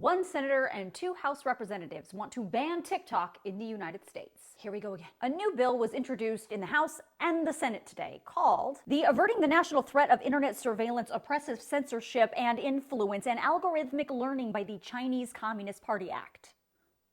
One senator and 2 House representatives want to ban TikTok in the United States. Here we go again. A new bill was introduced in the House and the Senate today called the Averting the National Threat of Internet Surveillance, Oppressive Censorship, and Influence and Algorithmic Learning by the Chinese Communist Party Act,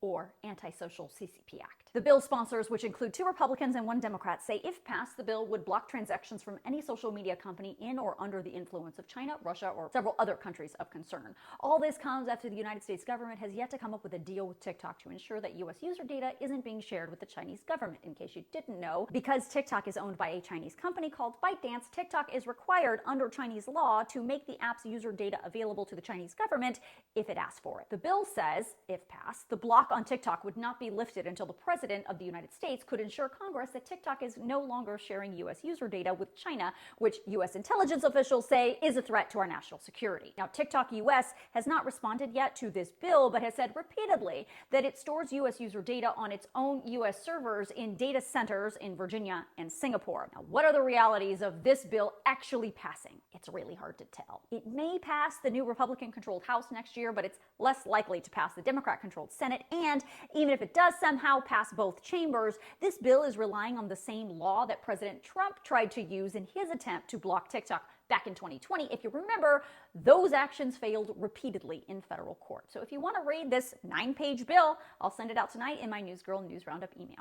or Antisocial CCP Act. The bill's sponsors, which include 2 Republicans and 1 Democrat, say if passed, the bill would block transactions from any social media company in or under the influence of China, Russia, or several other countries of concern. All this comes after the United States government has yet to come up with a deal with TikTok to ensure that U.S. user data isn't being shared with the Chinese government. In case you didn't know, because TikTok is owned by a Chinese company called ByteDance, TikTok is required under Chinese law to make the app's user data available to the Chinese government if it asks for it. The bill says, if passed, the block on TikTok would not be lifted until the President of the United States could ensure Congress that TikTok is no longer sharing U.S. user data with China, which U.S. intelligence officials say is a threat to our national security. Now, TikTok U.S. has not responded yet to this bill, but has said repeatedly that it stores U.S. user data on its own U.S. servers in data centers in Virginia and Singapore. Now, what are the realities of this bill actually passing? It's really hard to tell. It may pass the new Republican-controlled House next year, but it's less likely to pass the Democrat-controlled Senate, and even if it does somehow pass both chambers, this bill is relying on the same law that President Trump tried to use in his attempt to block TikTok back in 2020. If you remember, those actions failed repeatedly in federal court. So if you want to read this 9-page bill, I'll send it out tonight in my News Girl News Roundup email.